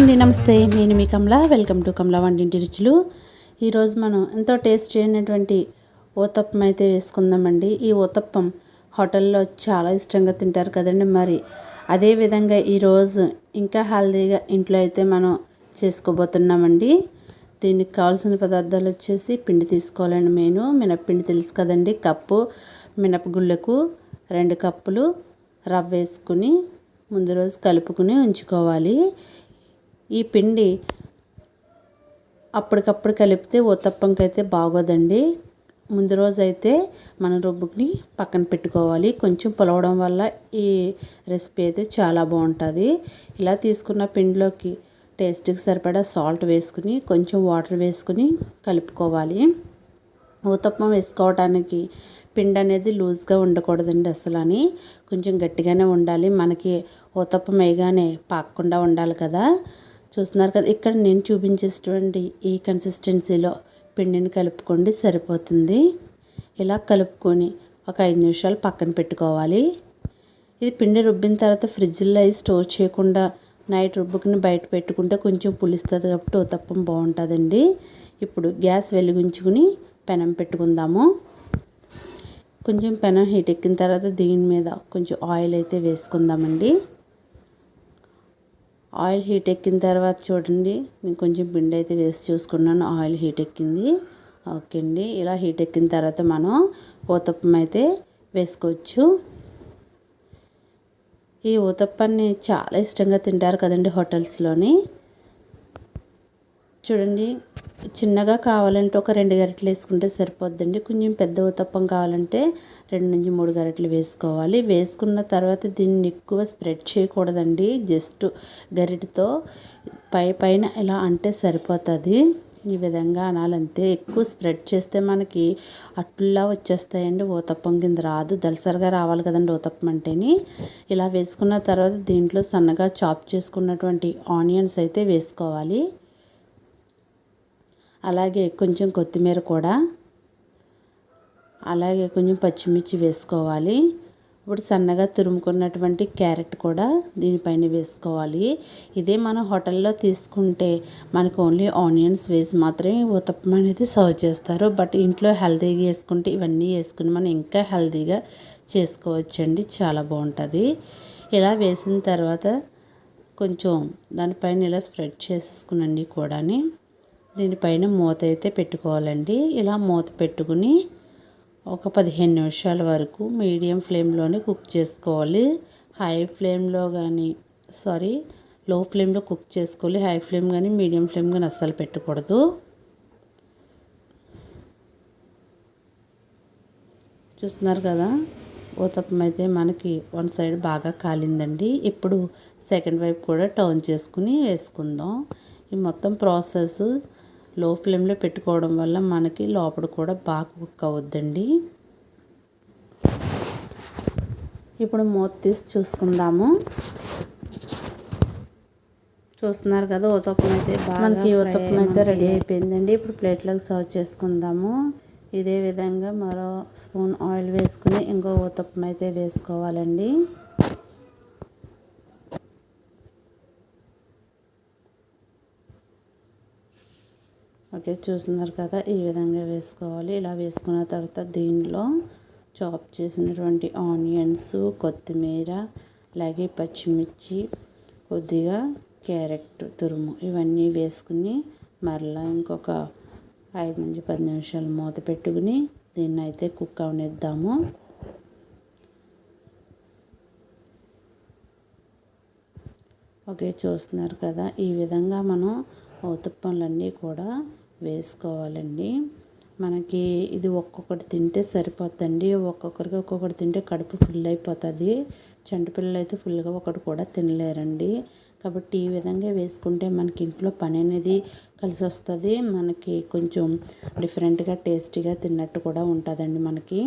అండి, నమస్తే. నేను మీ కమల. వెల్కమ్ టు కమల వంటింటి రుచులు. ఈరోజు మనం ఎంతో టేస్ట్ అయినటువంటి ఊతప్పం అయితే వేసుకుందామండి. ఈ ఊతప్పం హోటల్లో చాలా ఇష్టంగా తింటారు కదండి. మరి అదేవిధంగా ఈరోజు ఇంకా హెల్తీగా ఇంట్లో అయితే మనం చేసుకోబోతున్నామండి. దీనికి కావాల్సిన పదార్థాలు వచ్చేసి పిండి తీసుకోవాలండి. మినప్పిండి తెలుసు కదండి. కప్పు మినపగుళ్ళకు 2 కప్పులు రవ్వ వేసుకుని ముందు రోజు కలుపుకుని ఉంచుకోవాలి. ఈ పిండి అప్పటికప్పుడు కలిపితే ఊతప్పంకి అయితే బాగోదండి. ముందు రోజు అయితే మనం రుబ్బుకుని పక్కన పెట్టుకోవాలి. కొంచెం పులవడం వల్ల ఈ రెసిపీ అయితే చాలా బాగుంటుంది. ఇలా తీసుకున్న పిండిలోకి టేస్ట్కి సరిపడా సాల్ట్ వేసుకుని కొంచెం వాటర్ వేసుకుని కలుపుకోవాలి. ఊతప్పం వేసుకోవడానికి పిండి అనేది లూజ్గా ఉండకూడదండి అసలు, కొంచెం గట్టిగానే ఉండాలి. మనకి ఊతప్పం వేయగానే పాకకుండా ఉండాలి కదా. చూస్తున్నారు కదా, ఇక్కడ నేను చూపించేటువంటి ఈ కన్సిస్టెన్సీలో పిండిని కలుపుకోండి, సరిపోతుంది. ఇలా కలుపుకొని ఒక 5 నిమిషాలు పక్కన పెట్టుకోవాలి. ఇది పిండి రుబ్బిన తర్వాత ఫ్రిడ్జ్లో అవి స్టోర్ చేయకుండా నైట్ రుబ్బుకుని బయట పెట్టుకుంటే కొంచెం పులుస్తుంది కాబట్టి ఊతప్పం బాగుంటుందండి. ఇప్పుడు గ్యాస్ వెలిగించుకుని పెనం పెట్టుకుందాము. కొంచెం పెనం హీట్ ఎక్కిన తర్వాత దీని మీద కొంచెం ఆయిల్ అయితే వేసుకుందామండి. ఆయిల్ హీట్ ఎక్కిన తర్వాత చూడండి, నేను కొంచెం పిండి అయితే వేసి చూసుకున్నాను. ఆయిల్ హీట్ ఎక్కింది. ఓకే అండి, ఇలా హీట్ ఎక్కిన తర్వాత మనం ఊతప్పం అయితే వేసుకోవచ్చు. ఈ ఊతప్పాన్ని చాలా ఇష్టంగా తింటారు కదండి హోటల్స్లోని. చూడండి, చిన్నగా కావాలంటే ఒక 2 గరిటెలు వేసుకుంటే సరిపోద్దండి. కొంచెం పెద్ద ఊతప్పం కావాలంటే 2 నుంచి 3 గరిటెలు వేసుకోవాలి. వేసుకున్న తర్వాత దీన్ని ఎక్కువ స్ప్రెడ్ చేయకూడదండి. జస్ట్ గరిటెతో పైన ఇలా అంటే సరిపోతుంది. ఈ విధంగా అనాలంతే. ఎక్కువ స్ప్రెడ్ చేస్తే మనకి అట్టుల్లా వచ్చేస్తాయండి. ఊతప్పం కింద రాదు, దలసరిగా రావాలి కదండి ఊతప్పం అంటేని. ఇలా వేసుకున్న తర్వాత దీంట్లో సన్నగా చాప్ చేసుకున్నటువంటి ఆనియన్స్ అయితే వేసుకోవాలి. అలాగే కొంచెం కొత్తిమీర కూడా, అలాగే కొంచెం పచ్చిమిర్చి వేసుకోవాలి. ఇప్పుడు సన్నగా తురుముకున్నటువంటి క్యారెట్ కూడా దీనిపైన వేసుకోవాలి. ఇదే మనం హోటల్లో తీసుకుంటే మనకు ఓన్లీ ఆనియన్స్ వేసి మాత్రమే ఊతప్పం అనేది సర్వ్ చేస్తారు. బట్ ఇంట్లో హెల్తీగా వేసుకుంటే ఇవన్నీ వేసుకుని మనం ఇంకా హెల్తీగా చేసుకోవచ్చండి. చాలా బాగుంటుంది. ఇలా వేసిన తర్వాత కొంచెం దానిపైన ఇలా స్ప్రెడ్ చేసేసుకునండి కూడాని. దీనిపైన మూత అయితే పెట్టుకోవాలండి. ఇలా మూత పెట్టుకుని ఒక 15 నిమిషాల వరకు మీడియం ఫ్లేమ్లోనే కుక్ చేసుకోవాలి. హై ఫ్లేమ్లో కానీ లో ఫ్లేమ్లో కుక్ చేసుకోవాలి. హై ఫ్లేమ్ కానీ మీడియం ఫ్లేమ్ కానీ అస్సలు పెట్టకూడదు. చూస్తున్నారు కదా, ఊతప్పం అయితే మనకి 1 సైడ్ బాగా కాలిందండి. ఇప్పుడు సెకండ్ వైపు కూడా టర్న్ చేసుకుని వేసుకుందాం. ఈ మొత్తం ప్రాసెస్ లో ఫ్లేమ్లో పెట్టుకోవడం వల్ల మనకి లోపల కూడా బాగా కుక్ అవుద్దండి. ఇప్పుడు మూత తీసి చూసుకుందాము. చూస్తున్నారు కదా, ఊతప్పం అయితే మనకి ఊతప్పం అయితే రెడీ అయిపోయిందండి. ఇప్పుడు ప్లేట్లోకి సర్వ్ చేసుకుందాము. ఇదే విధంగా మరో స్పూన్ ఆయిల్ వేసుకుని ఇంకో ఊతప్పం అయితే వేసుకోవాలండి. ఓకే, చూస్తున్నారు కదా, ఈ విధంగా వేసుకోవాలి. ఇలా వేసుకున్న తర్వాత దీనిలో చాప్ చేసినటువంటి ఆనియన్స్, కొత్తిమీర, అలాగే పచ్చిమిర్చి, కొద్దిగా క్యారెట్ తురుము ఇవన్నీ వేసుకుని మరలా ఇంకొక 5 నుంచి 10 నిమిషాలు మూత పెట్టుకుని దీన్ని అయితే కుక్ అవనిద్దాము. ఓకే, చూస్తున్నారు కదా, ఈ విధంగా మనం ఊతప్పంలన్నీ కూడా వేసుకోవాలండి. మనకి ఇది ఒక్కొక్కటి తింటే సరిపోతుందండి. ఒక్కొక్కరికి ఒక్కొక్కటి తింటే కడుపు ఫుల్ అయిపోతుంది. చంటి పిల్లలు అయితే ఫుల్గా ఒకటి కూడా తినలేరండి. కాబట్టి ఈ విధంగా వేసుకుంటే మనకి ఇంట్లో పని అనేది కలిసి వస్తుంది. మనకి కొంచెం డిఫరెంట్గా టేస్టీగా తిన్నట్టు కూడా ఉంటుందండి మనకి.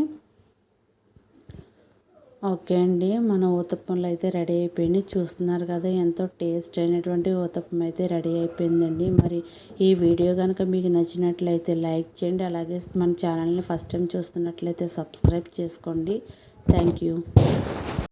ఓకే అండి, మన ఊతప్పంలో అయితే రెడీ అయిపోయింది. చూస్తున్నారు కదా, ఎంతో టేస్ట్ అయినటువంటి ఊతప్పం అయితే రెడీ అయిపోయిందండి. మరి ఈ వీడియో కనుక మీకు నచ్చినట్లయితే లైక్ చేయండి. అలాగే మన ఛానల్ని ఫస్ట్ టైం చూస్తున్నట్లయితే సబ్స్క్రైబ్ చేసుకోండి. Thank you.